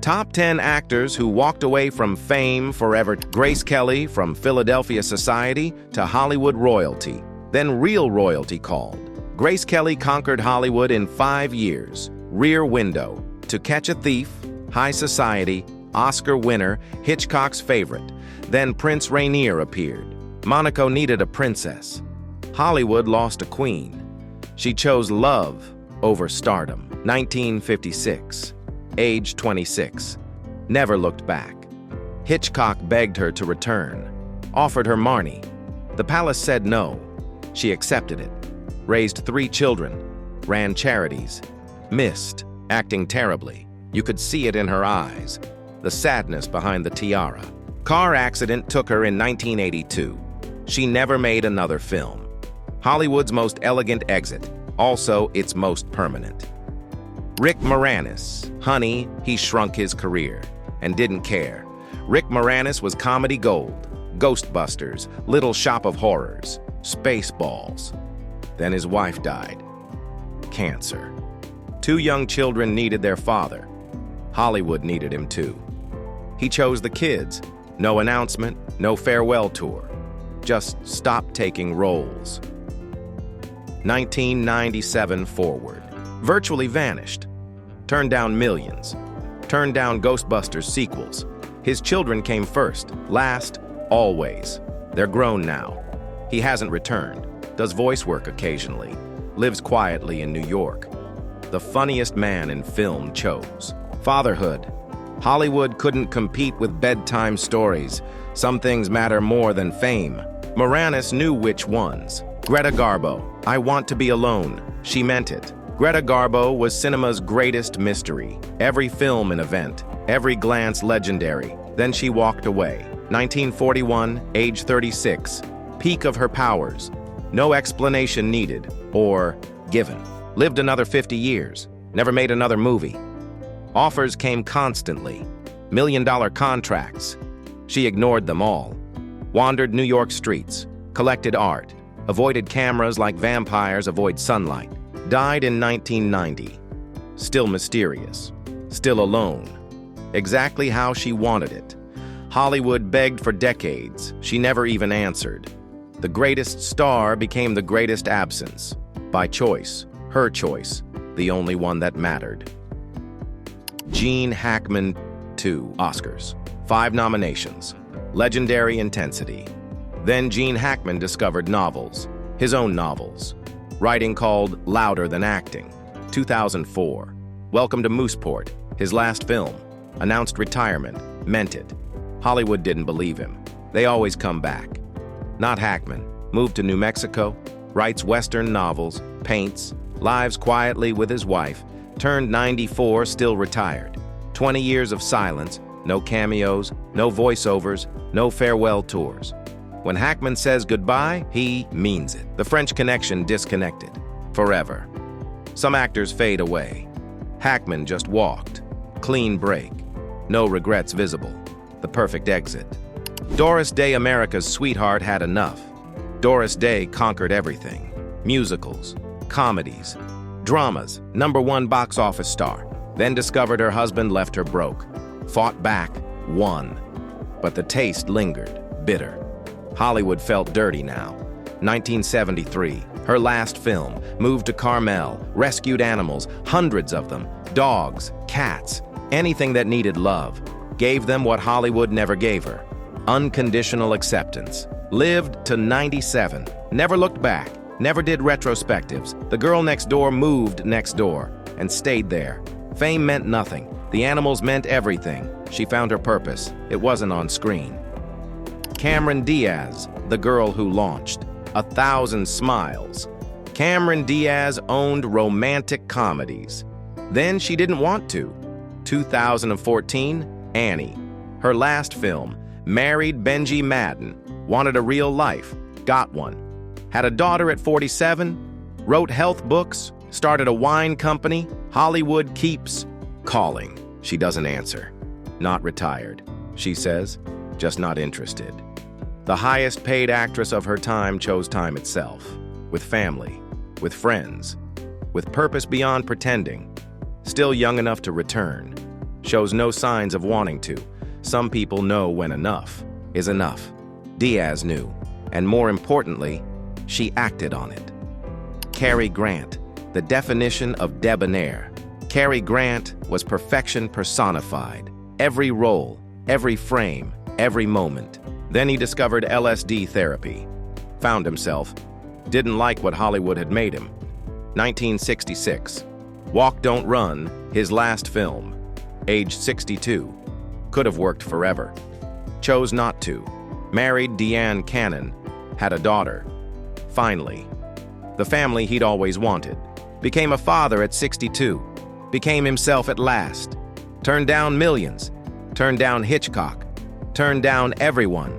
Top 10 actors who walked away from fame forever. Grace Kelly, from Philadelphia society to Hollywood royalty, then real royalty called. Grace Kelly conquered Hollywood in 5 years. Rear Window, To Catch a Thief, High Society, Oscar winner, Hitchcock's favorite. Then Prince Rainier appeared. Monaco needed a princess. Hollywood lost a queen. She chose love over stardom. 1956. Age 26. Never looked back. Hitchcock begged her to return. Offered her Marnie. The palace said no. She accepted it. Raised 3 children. Ran charities. Missed. Acting terribly. You could see it in her eyes. The sadness behind the tiara. Car accident took her in 1982. She never made another film. Hollywood's most elegant exit. Also its most permanent. Rick Moranis. Honey, he shrunk his career and didn't care. Rick Moranis was comedy gold. Ghostbusters, Little Shop of Horrors, Spaceballs. Then his wife died. Cancer. 2 young children needed their father. Hollywood needed him too. He chose the kids. No announcement, no farewell tour. Just stopped taking roles. 1997 forward. Virtually vanished. Turned down millions. Turned down Ghostbusters sequels. His children came first, last, always. They're grown now. He hasn't returned. Does voice work occasionally. Lives quietly in New York. The funniest man in film chose. Fatherhood. Hollywood couldn't compete with bedtime stories. Some things matter more than fame. Moranis knew which ones. Greta Garbo. I Want to Be Alone. She meant it. Greta Garbo was cinema's greatest mystery. Every film an event. Every glance legendary. Then she walked away. 1941, age 36. Peak of her powers. No explanation needed or given. Lived another 50 years. Never made another movie. Offers came constantly. $1 million contracts. She ignored them all. Wandered New York streets. Collected art. Avoided cameras like vampires avoid sunlight. Died in 1990. Still mysterious. Still alone. Exactly how she wanted it. Hollywood begged for decades. She never even answered. The greatest star became the greatest absence. By choice. Her choice. The only one that mattered. Gene Hackman, 2 Oscars. 5 nominations. Legendary intensity. Then Gene Hackman discovered novels. His own novels. Writing called Louder Than Acting. 2004. Welcome to Mooseport. His last film. Announced retirement. Meant it. Hollywood didn't believe him. They always come back. Not Hackman. Moved to New Mexico. Writes Western novels. Paints. Lives quietly with his wife. Turned 94, still retired. 20 years of silence. No cameos. No voiceovers. No farewell tours. When Hackman says goodbye, he means it. The French Connection disconnected. Forever. Some actors fade away. Hackman just walked. Clean break. No regrets visible. The perfect exit. Doris Day, America's sweetheart, had enough. Doris Day conquered everything. Musicals, comedies, dramas, #1 box office star. Then discovered her husband left her broke. Fought back, won. But the taste lingered, bitter. Hollywood felt dirty now. 1973, her last film, moved to Carmel, rescued animals, hundreds of them, dogs, cats, anything that needed love. Gave them what Hollywood never gave her. Unconditional acceptance. Lived to 97. Never looked back. Never did retrospectives. The girl next door moved next door and stayed there. Fame meant nothing. The animals meant everything. She found her purpose. It wasn't on screen. Cameron Diaz, the girl who launched 1,000 Smiles. Cameron Diaz owned romantic comedies. Then she didn't want to. 2014, Annie. Her last film, married Benji Madden. Wanted a real life. Got one. Had a daughter at 47. Wrote health books. Started a wine company. Hollywood keeps calling. She doesn't answer. Not retired, she says. Just not interested. The highest paid actress of her time chose time itself. With family. With friends. With purpose beyond pretending. Still young enough to return. shows no signs of wanting to. Some people know when enough is enough. Diaz knew, and more importantly, she acted on it. Cary Grant, the definition of debonair. Cary Grant was perfection personified. Every role, every frame, every moment. Then he discovered LSD therapy. Found himself. Didn't like what Hollywood had made him. 1966. Walk, Don't Run, his last film. Age 62. Could have worked forever. Chose not to. Married Deanne Cannon. Had a daughter. Finally. The family he'd always wanted. Became a father at 62. Became himself at last. Turned down millions. Turned down Hitchcock. Turned down everyone.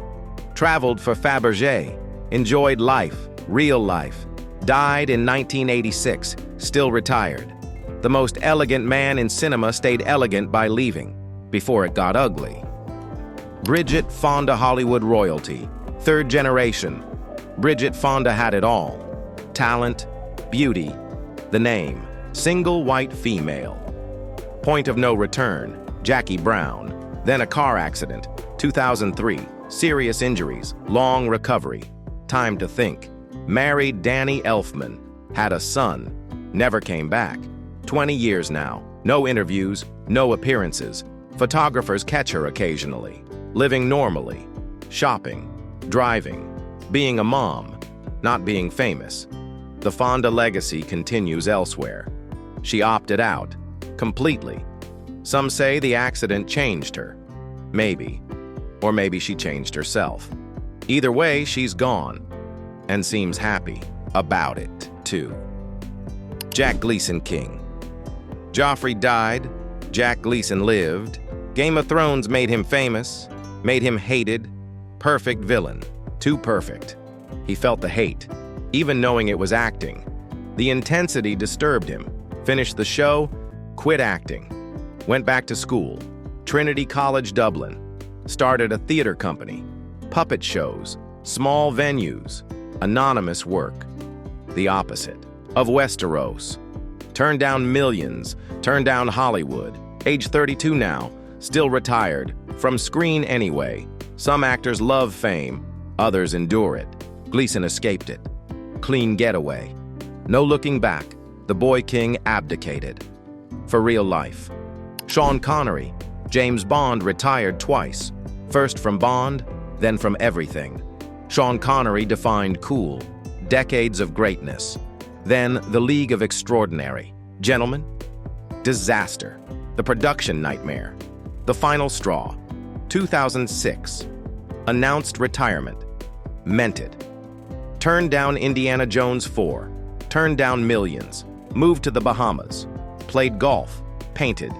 Traveled for Fabergé. Enjoyed life, real life. Died in 1986, still retired. The most elegant man in cinema stayed elegant by leaving, before it got ugly. Bridget Fonda, Hollywood royalty. Third generation. Bridget Fonda had it all. Talent, beauty, the name. Single white female. Point of no return. Jackie Brown. Then a car accident. 2003. Serious injuries. Long recovery. Time to think. Married Danny Elfman. Had a son. Never came back. 20 years now. No interviews. No appearances. Photographers catch her occasionally. Living normally. Shopping. Driving. Being a mom. Not being famous. The Fonda legacy continues elsewhere. She opted out. Completely. Some say the accident changed her. Maybe. Or maybe she changed herself. Either way, she's gone. And seems happy about it, too. Jack Gleeson King. Joffrey died. Jack Gleeson lived. Game of Thrones made him famous. Made him hated. Perfect villain. Too perfect. He felt the hate, even knowing it was acting. The intensity disturbed him. Finished the show. Quit acting. Went back to school. Trinity College, Dublin. Started a theater company. Puppet shows. Small venues. Anonymous work. The opposite of Westeros. Turned down millions. Turned down Hollywood. Age 32 now. Still retired. From screen anyway. Some actors love fame. Others endure it. Gleeson escaped it. Clean getaway. No looking back. The boy king abdicated. For real life. Sean Connery. James Bond retired twice. First from Bond, then from everything. Sean Connery defined cool. Decades of greatness. Then the League of Extraordinary. Gentlemen. Disaster. The production nightmare. The final straw. 2006. Announced retirement. Meant it. Turned down Indiana Jones 4. Turned down millions. Moved to the Bahamas. Played golf. Painted.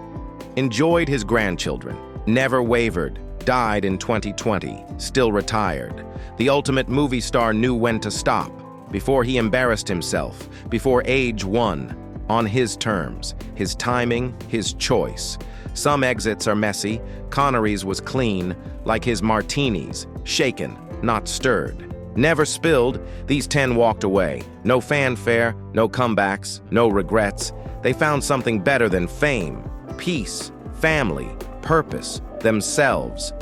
Enjoyed his grandchildren. Never wavered. Died in 2020. Still retired. The ultimate movie star knew when to stop. Before he embarrassed himself. Before age won. On his terms. His timing. His choice. Some exits are messy. Connery's was clean. Like his martinis. Shaken, not stirred. Never spilled. These 10 walked away. No fanfare. No comebacks. No regrets. They found something better than fame. Peace. Family. Purpose. Themselves.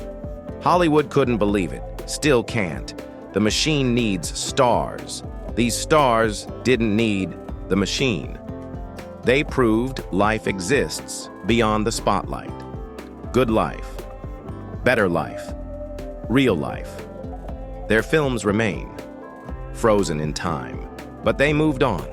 Hollywood couldn't believe it. Still can't. The machine needs stars. These stars didn't need the machine. They proved life exists beyond the spotlight. Good life. Better life. Real life. Their films remain, frozen in time. But they moved on,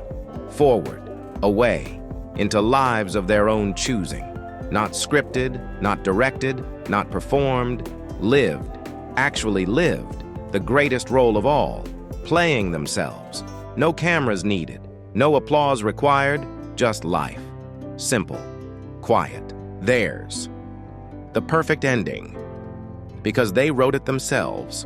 forward, away, into lives of their own choosing. Not scripted, not directed, not performed, lived, actually lived, the greatest role of all, playing themselves. No cameras needed, no applause required, just life. Simple, quiet, theirs. The perfect ending, because they wrote it themselves.